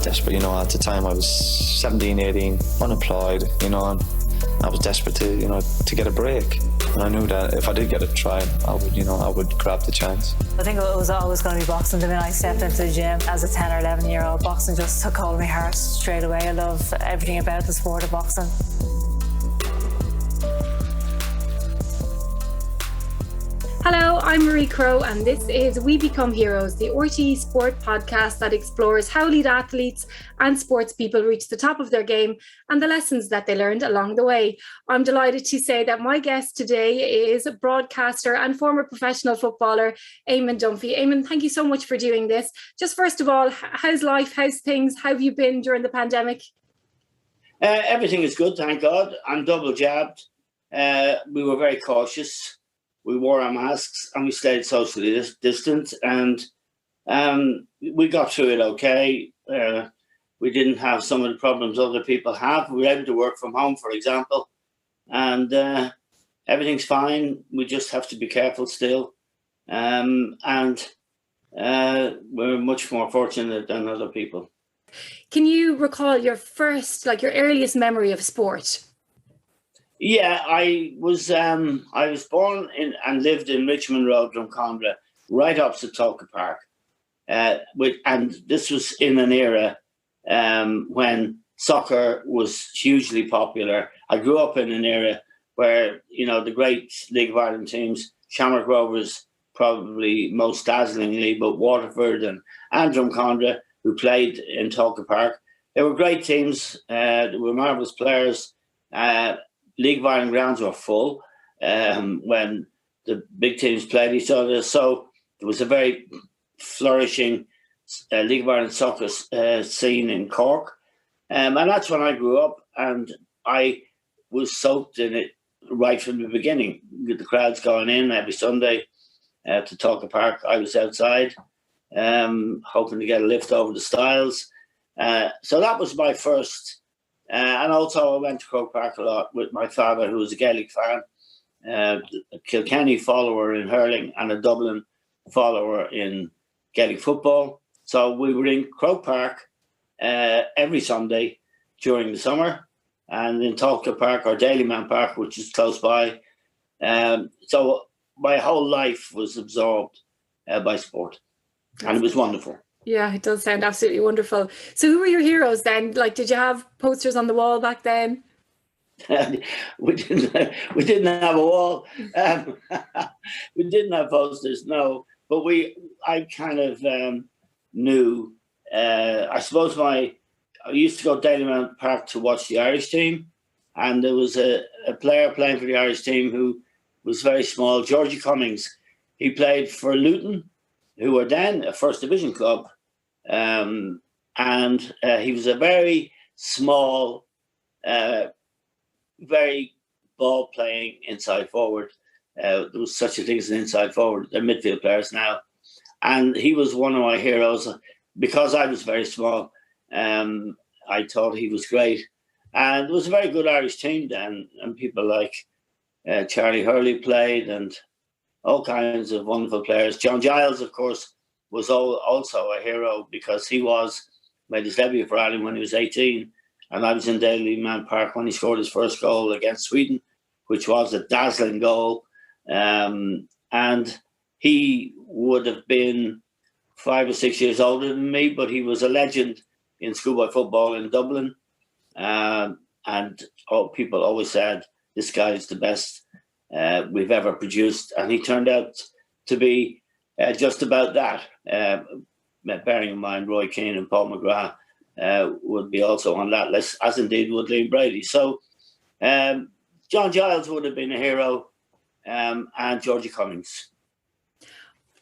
desperate, at the time I was 17, 18, unemployed, and I was desperate to get a break. And I knew that if I did get a try, I would grab the chance. I think it was always going to be boxing. The minute I stepped into the gym as a 10 or 11 year old, boxing just took hold of my heart straight away. I love everything about the sport of boxing. Hello, I'm Marie Crowe, and this is We Become Heroes, the RTE sport podcast that explores how elite athletes and sports people reach the top of their game and the lessons that they learned along the way. I'm delighted to say that my guest today is broadcaster and former professional footballer, Eamon Dunphy. Eamon, thank you so much for doing this. Just first of all, how's life? How's things? How have you been during the pandemic? Everything is good, thank God. I'm double jabbed. We were very cautious. We wore our masks and we stayed socially distant, and we got through it okay. We didn't have some of the problems other people have. We were able to work from home, for example, and everything's fine. We just have to be careful still, and we're much more fortunate than other people. Can you recall your earliest memory of sport? Yeah, I was born in and lived in Richmond Road, Drumcondra, right opposite Tolka Park. And this was in an era when soccer was hugely popular. I grew up in an era where, the great League of Ireland teams, Shamrock Rovers probably most dazzlingly, but Waterford and Drumcondra, who played in Tolka Park, they were great teams. They were marvellous players. League of Ireland grounds were full when the big teams played each other. So there was a very flourishing League of Ireland soccer scene in Cork. And that's when I grew up, and I was soaked in it right from the beginning. With the crowds going in every Sunday to Tolka Park, I was outside hoping to get a lift over the stiles. So that was my first. And also I went to Croke Park a lot with my father, who was a Gaelic fan, a Kilkenny follower in hurling and a Dublin follower in Gaelic football. So we were in Croke Park every Sunday during the summer, and in Tolka Park or Daleyman Park, which is close by. So my whole life was absorbed by sport, and it was wonderful. Yeah, it does sound absolutely wonderful. So who were your heroes then? Did you have posters on the wall back then? We didn't have a wall. We didn't have posters, no. But I kind of knew. I suppose I used to go to Daleyman Park to watch the Irish team, and there was a player playing for the Irish team who was very small, Georgie Cummings. He played for Luton, who were then a First Division club. And he was a very small, very ball-playing inside forward. There was such a thing as an inside forward. They're midfield players now. And he was one of my heroes. Because I was very small, I thought he was great. And it was a very good Irish team then. And people like Charlie Hurley played, and all kinds of wonderful players. John Giles, of course, was also a hero because he made his debut for Ireland when he was 18. And I was in Daleyman Park when he scored his first goal against Sweden, which was a dazzling goal. And he would have been 5 or 6 years older than me, but he was a legend in schoolboy football in Dublin. And people always said, this guy is the best we've ever produced. And he turned out to be just about that. Bearing in mind Roy Keane and Paul McGrath would be also on that list, as indeed would Liam Brady. So John Giles would have been a hero, and Georgie Cummings.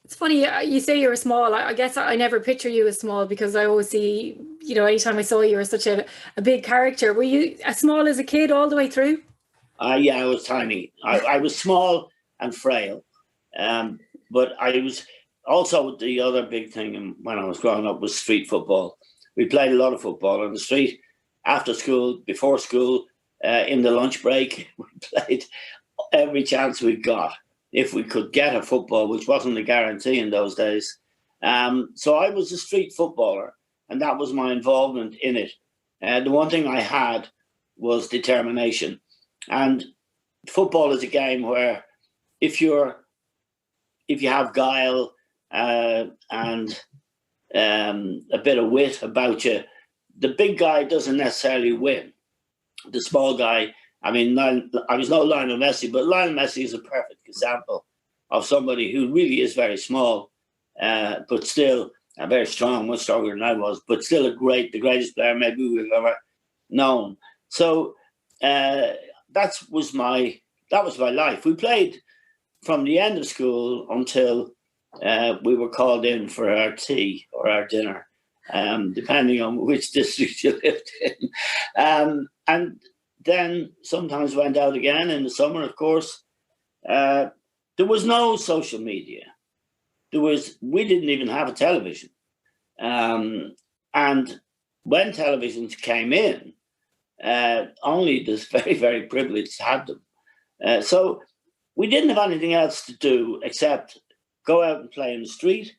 It's funny, you say you were small. I guess I never picture you as small because I always see, anytime I saw you were such a big character. Were you as small as a kid all the way through? Yeah, I was tiny. I was small and frail. But I was also, the other big thing when I was growing up was street football. We played a lot of football on the street, after school, before school, in the lunch break. We played every chance we got, if we could get a football, which wasn't a guarantee in those days. So I was a street footballer. and that was my involvement in it. The one thing I had was determination. And football is a game where if you have guile and a bit of wit about you, the big guy doesn't necessarily win. The small guy, I mean, I was no Lionel Messi, but Lionel Messi is a perfect example of somebody who really is very small, but still very strong, much stronger than I was, but still the greatest player maybe we've ever known. So that was my life. We played from the end of school until we were called in for our tea or our dinner, depending on which district you lived in. And then sometimes went out again in the summer, of course. There was no social media. We didn't even have a television. And when televisions came in, only the very, very privileged had them. So we didn't have anything else to do except go out and play in the street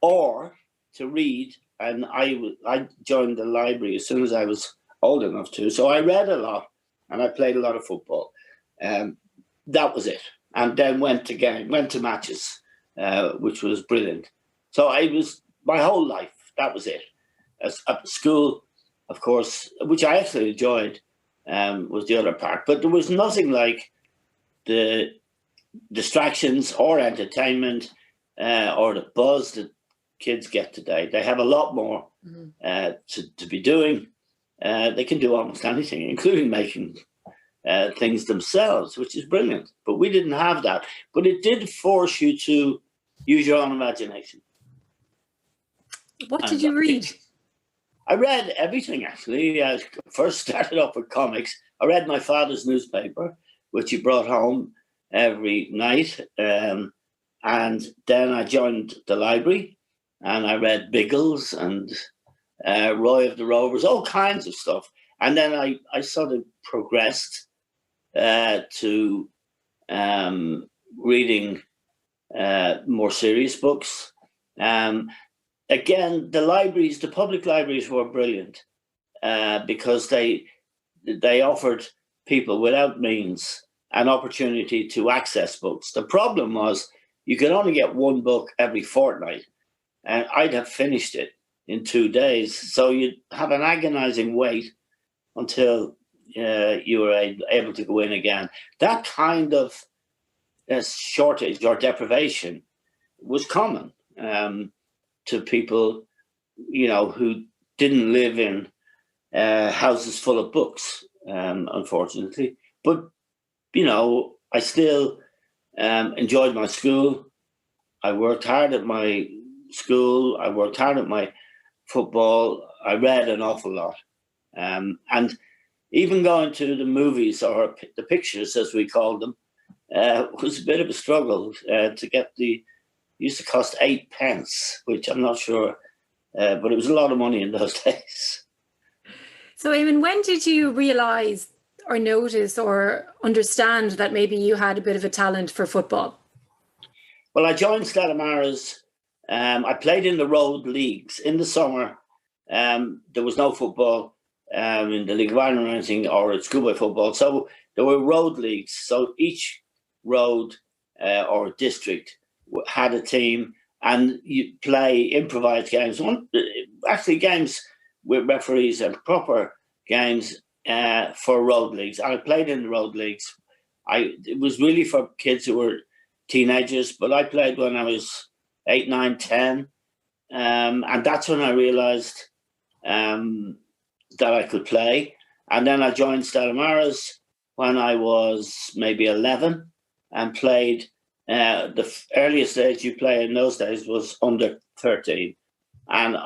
or to read. And I joined the library as soon as I was old enough to. So I read a lot and I played a lot of football. That was it. And then went to matches, which was brilliant. So my whole life, that was it. At school, of course, which I actually enjoyed, was the other part. But there was nothing like the distractions or entertainment or the buzz that kids get today. They have a lot more to be doing. They can do almost anything, including making things themselves, which is brilliant. But we didn't have that. But it did force you to use your own imagination. What did you read? I read everything, actually. I first started off with comics. I read my father's newspaper, which he brought home every night. And then I joined the library and I read Biggles and Roy of the Rovers, all kinds of stuff. And then I sort of progressed to reading more serious books. Again, the public libraries were brilliant because they offered people without means an opportunity to access books. The problem was you could only get one book every fortnight, and I'd have finished it in 2 days. So you'd have an agonizing wait until you were able to go in again. That kind of shortage or deprivation was common to people, who didn't live in houses full of books, unfortunately. But, I still enjoyed my school. I worked hard at my school. I worked hard at my football. I read an awful lot. And even going to the movies or the pictures, as we called them, was a bit of a struggle to get used to cost 8 pence, which I'm not sure, but it was a lot of money in those days. So, Eamon, when did you realise or notice or understand that maybe you had a bit of a talent for football? Well, I joined Stella Maris. I played in the road leagues in the summer. There was no football in the League of Ireland or anything, or at schoolboy football. So there were road leagues. So each road or district had a team, and you play improvised games. Actually, games with referees and proper games for road leagues. I played in the road leagues. It was really for kids who were teenagers, but I played when I was 8, 9, 10. And that's when I realized that I could play. And then I joined Stella Maris when I was maybe 11 and played. The earliest age you play in those days was under 13. And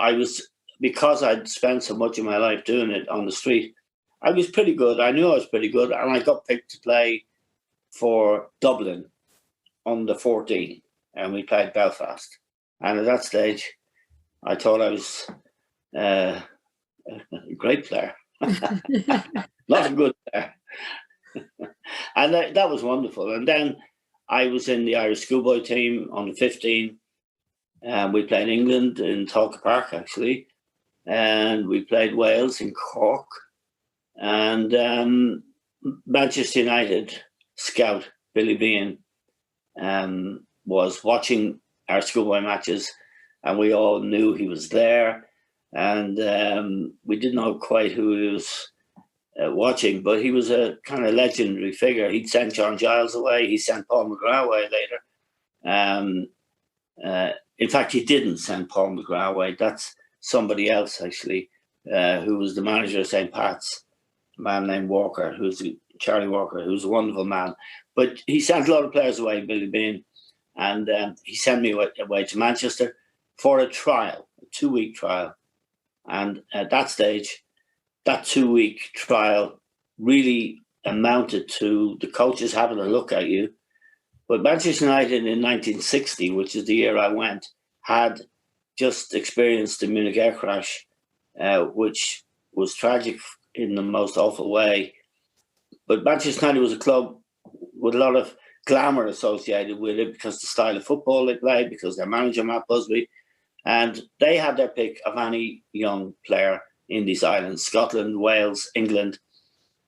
because I'd spent so much of my life doing it on the street, I was pretty good. I knew I was pretty good. And I got picked to play for Dublin under 14. And we played Belfast. And at that stage, I thought I was a great player. Not a good player. And that was wonderful. And then I was in the Irish schoolboy team under 15. We played England in Talca Park, actually. and we played Wales in Cork. And Manchester United scout Billy Behan was watching our schoolboy matches, and we all knew he was there. And we didn't know quite who he was watching, but he was a kind of legendary figure. He'd sent John Giles away. He sent Paul McGrath away later. In fact, he didn't send Paul McGrath away. That's somebody else, actually, who was the manager of St. Pat's, a man named Walker, Charlie Walker, who's a wonderful man. But he sent a lot of players away, Billy Behan, and he sent me away to Manchester for a trial, a 2-week trial. And at that stage, that 2-week trial really amounted to the coaches having a look at you. But Manchester United in 1960, which is the year I went, had just experienced the Munich air crash, which was tragic in the most awful way. But Manchester United was a club with a lot of glamour associated with it because the style of football they played, because their manager, Matt Busby, and they had their pick of any young player in these islands, Scotland, Wales, England,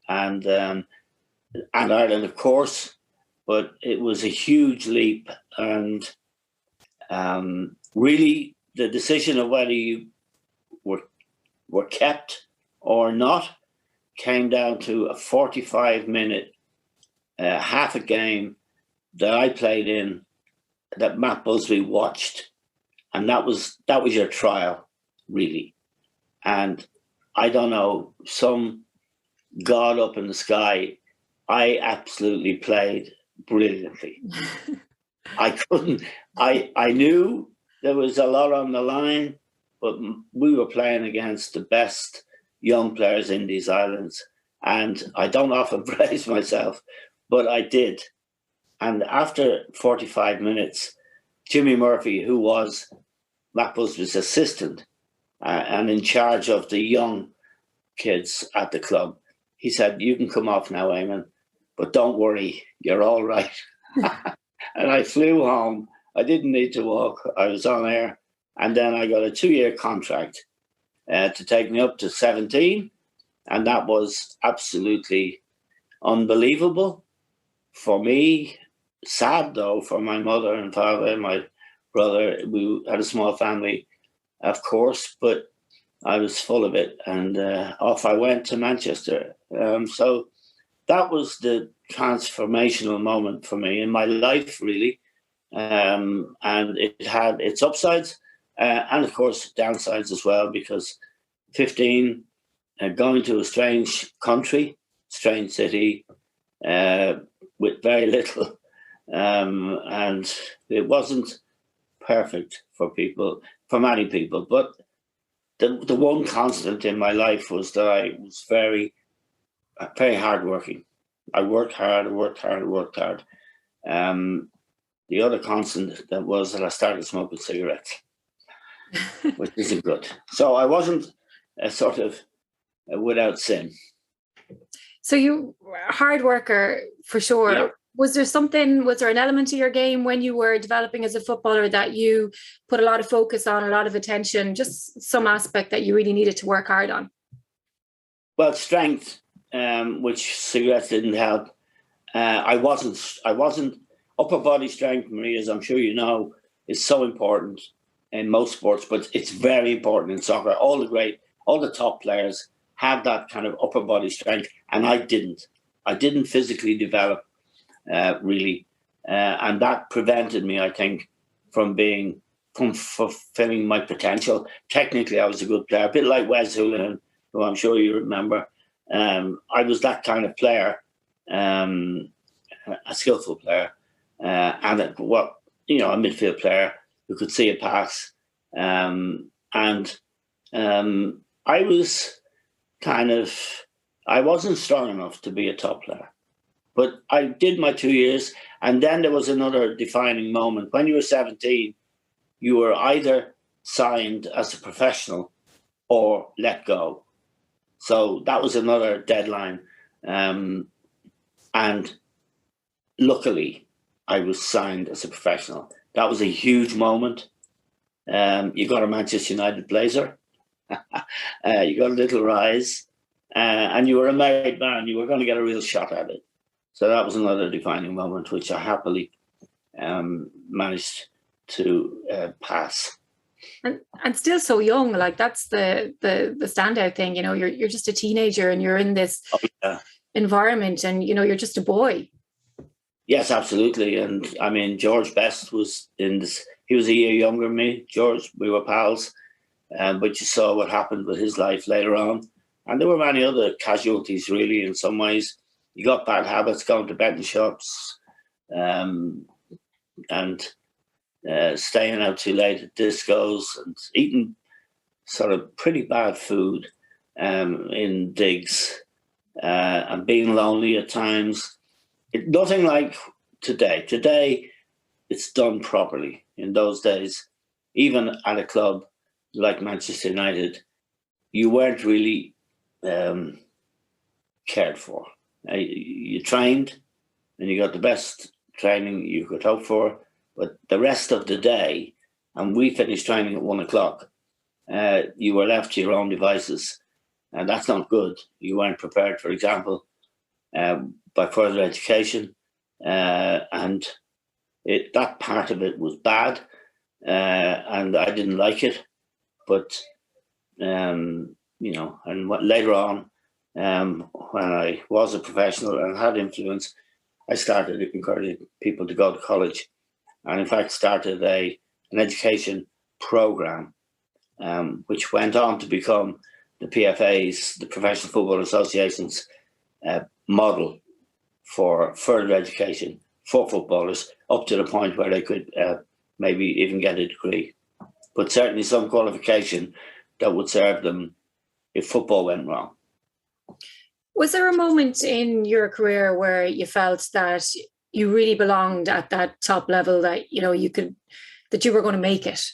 and Ireland, of course. But it was a huge leap, and really the decision of whether you were kept or not came down to a 45-minute half a game that I played in that Matt Busby watched, and that was your trial, really. And I don't know, some God up in the sky, I absolutely played brilliantly. I knew there was a lot on the line, but we were playing against the best young players in these islands. And I don't often praise myself, but I did. And after 45 minutes, Jimmy Murphy, who was Matt Busby's assistant and in charge of the young kids at the club, he said, "You can come off now, Eamon, but don't worry, you're all right." And I flew home. I didn't need to walk. I was on air. And then I got a 2-year contract to take me up to 17. And that was absolutely unbelievable for me. Sad, though, for my mother and father and my brother. We had a small family, of course, but I was full of it. And off I went to Manchester. So that was the transformational moment for me in my life, really. And it had its upsides and, of course, downsides as well, because 15, going to a strange country, strange city, with very little. And it wasn't perfect for many people. But the one constant in my life was that I was very, very hardworking. I worked hard. The other constant that was that I started smoking cigarettes, which isn't good. So I wasn't sort of without sin. So you were a hard worker for sure. Yeah. Was there an element to your game when you were developing as a footballer that you put a lot of focus on, a lot of attention, just some aspect that you really needed to work hard on? Well, strength, which cigarettes didn't help. I wasn't upper body strength, Marie, as I'm sure you know, is so important in most sports, but it's very important in soccer. All the top players have that kind of upper body strength, and I didn't. I didn't physically develop really, and that prevented me, I think, from fulfilling my potential. Technically, I was a good player, a bit like Wes Houlihan, who I'm sure you remember. I was that kind of player, a skillful player, and a midfield player who could see a pass. I wasn't strong enough to be a top player. But I did my 2 years, and then there was another defining moment. When you were 17, you were either signed as a professional or let go. So that was another deadline. And luckily, I was signed as a professional. That was a huge moment. You got a Manchester United blazer, You got a little rise, and you were a married man. You were going to get a real shot at it. So that was another defining moment, which I happily managed to pass. And still so young, like that's the standout thing. You know, you're just a teenager and you're in this environment, and you know you're just a boy. Yes, absolutely. And I mean, George Best was in this. He was a year younger than me. George, we were pals, but you saw what happened with his life later on. And there were many other casualties, really. In some ways, you got bad habits, going to betting shops, and staying out too late at discos and eating sort of pretty bad food in digs and being lonely at times. Nothing like today. Today, it's done properly. In those days, even at a club like Manchester United, you weren't really cared for. You trained and you got the best training you could hope for. But the rest of the day, and we finished training at 1 o'clock, you were left to your own devices. And that's not good. You weren't prepared, for example, by further education. And that part of it was bad. And I didn't like it. But, you know, and later on, when I was a professional and had influence, I started encouraging people to go to college. And in fact started an education program, which went on to become the PFA's, the Professional Football Association's model for further education for footballers, up to the point where they could maybe even get a degree, but certainly some qualification that would serve them if football went wrong. Was there a moment in your career where you felt that you really belonged at that top level, that you know that you were going to make it?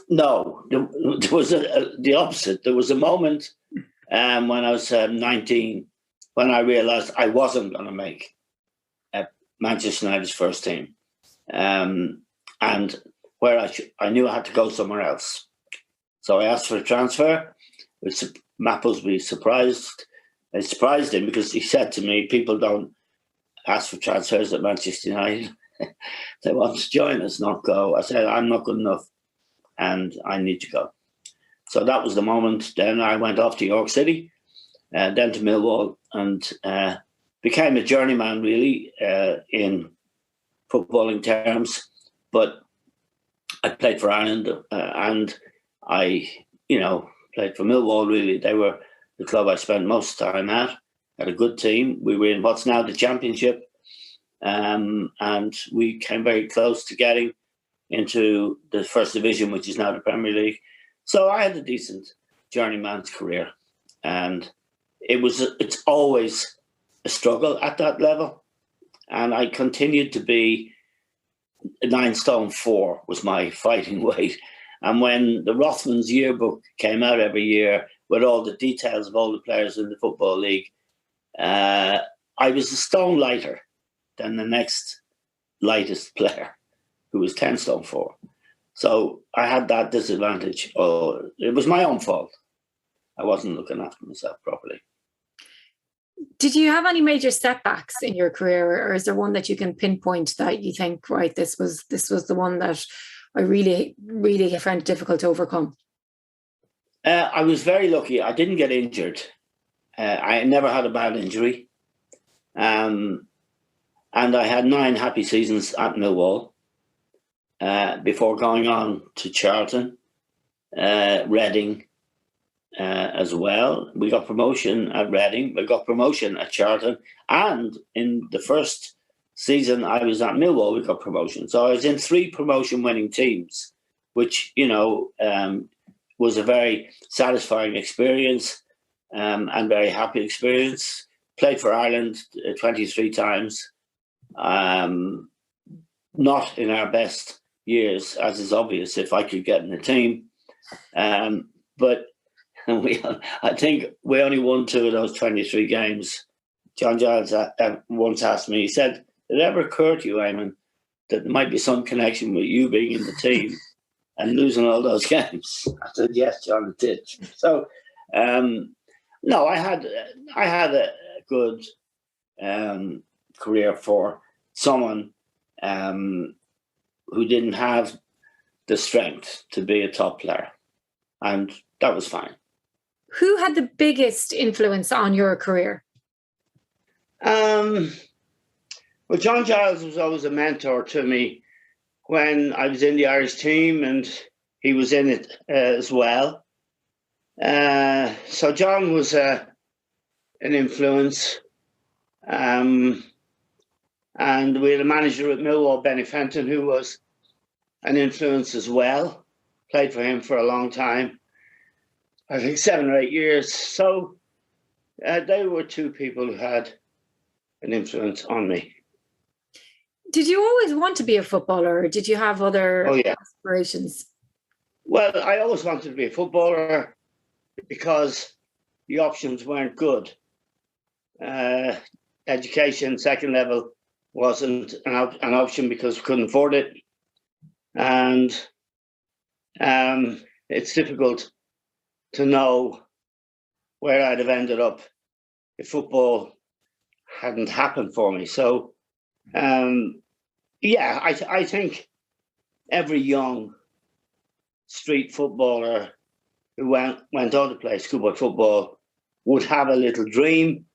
No, there was the opposite. There was a moment when I was 19 when I realised I wasn't going to make Manchester United's first team, and where I knew I had to go somewhere else. So I asked for a transfer, which Maplesby surprised. It surprised him because he said to me, "People don't ask for transfers at Manchester United. They want to join us, not go." I said, "I'm not good enough and I need to go." So that was the moment. Then I went off to York City, then to Millwall, and became a journeyman really in footballing terms. But I played for Ireland and I, played for Millwall really. They were the club I spent most time at. Had a good team. We were in what's now the Championship, and we came very close to getting into the First Division, which is now the Premier League. So I had a decent journeyman's career, and it's always a struggle at that level. And I continued to be 9 stone 4 was my fighting weight. And when the Rothmans yearbook came out every year with all the details of all the players in the Football League, I was a stone lighter than the next lightest player, who was 10 stone 4. So I had that disadvantage. Oh, it was my own fault. I wasn't looking after myself properly. Did you have any major setbacks in your career, or is there one that you can pinpoint that you think, right, this was the one that I really, really found it difficult to overcome? I was very lucky. I didn't get injured. I never had a bad injury. And I had 9 happy seasons at Millwall before going on to Charlton, Reading as well. We got promotion at Reading. We got promotion at Charlton. And in the first season I was at Millwall, we got promotion. So I was in 3 promotion-winning teams, which, was a very satisfying experience and very happy experience. Played for Ireland 23 times. Not in our best years, as is obvious, if I could get in the team. But I think we only won 2 of those 23 games. John Giles once asked me, he said, "Did it ever occur to you, Eamon, that there might be some connection with you being in the team?" and losing all those games. I said, yes, John, it did. So, no, I had a good career for someone who didn't have the strength to be a top player, and that was fine. Who had the biggest influence on your career? Well, John Giles was always a mentor to me when I was in the Irish team, and he was in it as well. So John was an influence. And we had a manager at Millwall, Benny Fenton, who was an influence as well. Played for him for a long time, I think 7 or 8 years. So they were two people who had an influence on me. Did you always want to be a footballer, or did you have other aspirations? Well, I always wanted to be a footballer because the options weren't good. Education, second level, wasn't an option because we couldn't afford it. And it's difficult to know where I'd have ended up if football hadn't happened for me. So, I think every young street footballer who went on to play schoolboy football would have a little dream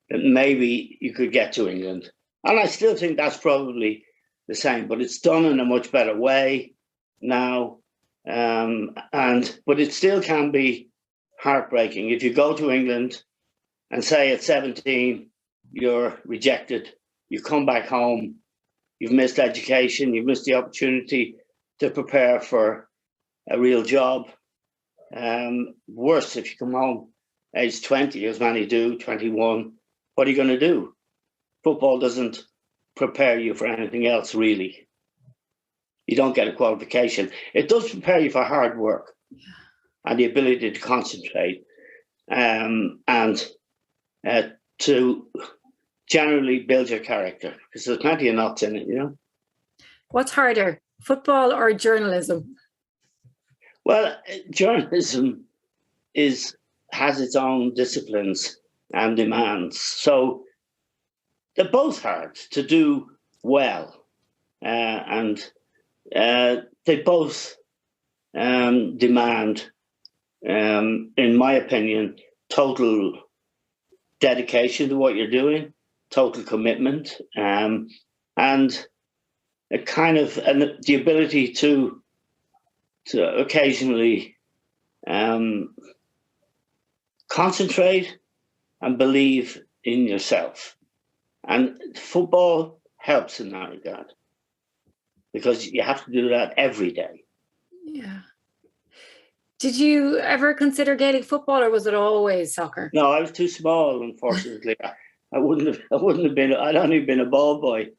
that but you could get to England. And I still think that's probably the same, but it's done in a much better way now. But it still can be heartbreaking. If you go to England and say at 17, you're rejected, you come back home, you've missed education, you've missed the opportunity to prepare for a real job. Worse, if you come home age 20, as many do, 21, what are you going to do? Football doesn't prepare you for anything else, really. You don't get a qualification. It does prepare you for hard work and the ability to concentrate and to generally build your character, because there's plenty of knots in it, you know. What's harder, football or journalism? Well, journalism has its own disciplines and demands. So they're both hard to do well. And they both demand, in my opinion, total dedication to what you're doing, total commitment, and a kind of the ability to occasionally concentrate and believe in yourself. And football helps in that regard, because you have to do that every day. Yeah. Did you ever consider Gaelic football, or was it always soccer? No, I was too small, unfortunately. I wouldn't have been. I'd only been a ball boy.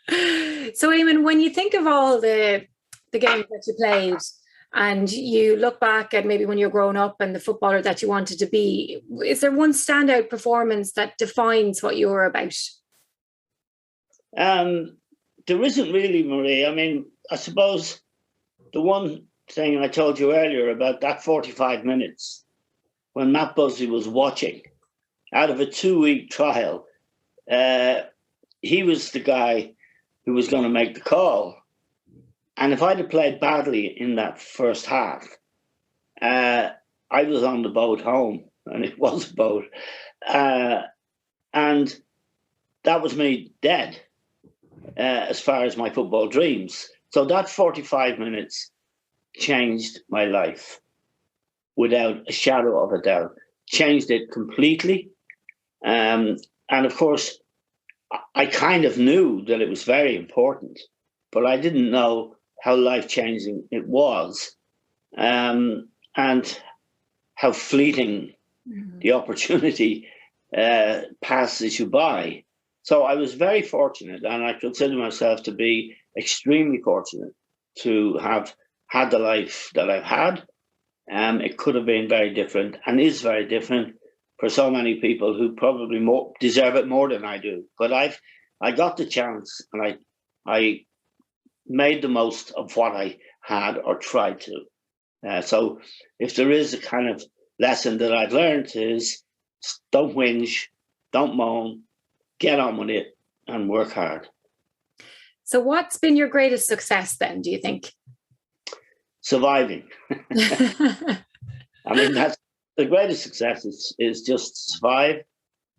So, Eamon, when you think of all the games that you played, and you look back at maybe when you're growing up and the footballer that you wanted to be, is there one standout performance that defines what you were about? There isn't really, Marie. I mean, I suppose the one thing I told you earlier about that 45 minutes when Matt Busley was watching out of a 2-week trial, he was the guy who was going to make the call. And if I'd have played badly in that first half, I was on the boat home, and it was a boat. And that was me dead as far as my football dreams. So that 45 minutes changed my life without a shadow of a doubt. Changed it completely. And of course, I kind of knew that it was very important, but I didn't know how life-changing it was, and how fleeting the opportunity passes you by. So I was very fortunate, and I consider myself to be extremely fortunate to have had the life that I've had. It could have been very different, and is very different for so many people who probably deserve it more than I do. But I got the chance, and I made the most of what I had or tried to. So if there is a kind of lesson that I've learned is don't whinge, don't moan, get on with it and work hard. So what's been your greatest success then, do you think? Surviving. I mean, that's the greatest success is just to survive,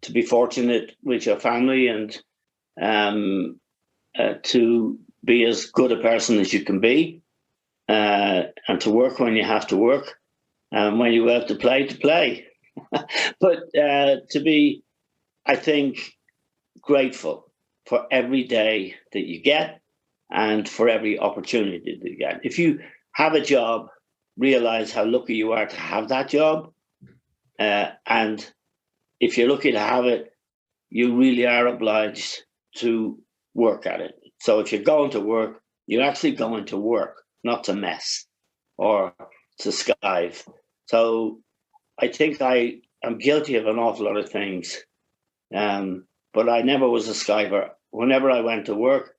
to be fortunate with your family, and to be as good a person as you can be, and to work when you have to work, and when you have to play. But to be, I think, grateful for every day that you get and for every opportunity that you get. If you have a job, realize how lucky you are to have that job. And if you're lucky to have it, you really are obliged to work at it. So if you're going to work, you're actually going to work, not to mess or to skive. So I think I am guilty of an awful lot of things, but I never was a skiver. Whenever I went to work,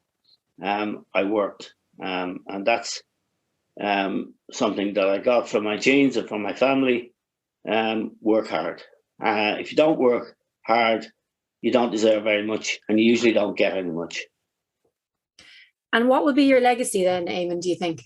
I worked. And that's something that I got from my genes and from my family. Work hard. If you don't work hard, you don't deserve very much, and you usually don't get very much. And what will be your legacy then, Eamon, do you think?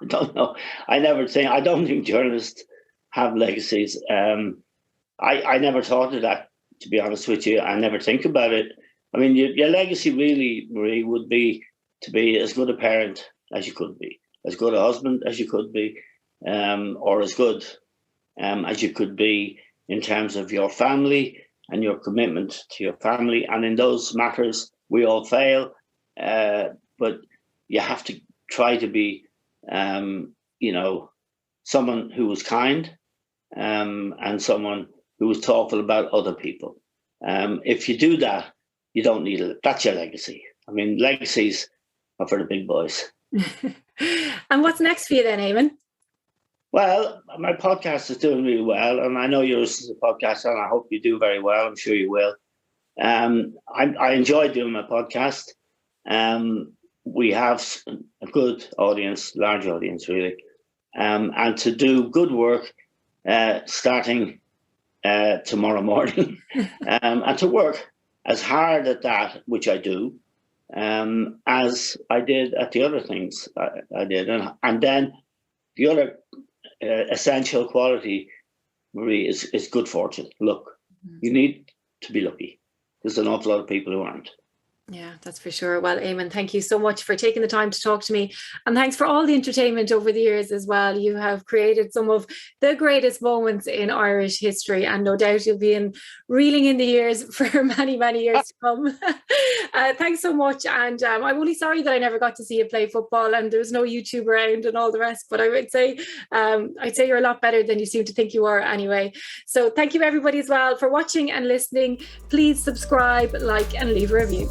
I don't know. I don't think journalists have legacies. I never thought of that, to be honest with you. I never think about it. I mean, your legacy really, Marie, would be to be as good a parent as you could be, as good a husband as you could be, or as good as you could be in terms of your family and your commitment to your family. And in those matters, we all fail, but you have to try to be, someone who was kind, and someone who was thoughtful about other people. If you do that, you don't need it. That's your legacy. I mean, legacies are for the big boys. And what's next for you then, Eamon? Well, my podcast is doing really well, and I know yours is a podcast, and I hope you do very well. I'm sure you will. I enjoy doing my podcast. We have a good audience, large audience, really, and to do good work starting tomorrow morning, and to work as hard at that, which I do, as I did at the other things I did. And then the other essential quality, Marie, is good fortune. Luck. You need to be lucky. There's an awful lot of people who aren't. Yeah, that's for sure. Well, Eamon, thank you so much for taking the time to talk to me. And thanks for all the entertainment over the years as well. You have created some of the greatest moments in Irish history, and no doubt you'll be reeling in the years for many, many years to come. Thanks so much. And I'm only sorry that I never got to see you play football and there was no YouTube around and all the rest. But I would say, I'd say you're a lot better than you seem to think you are anyway. So thank you everybody as well for watching and listening. Please subscribe, like, and leave a review.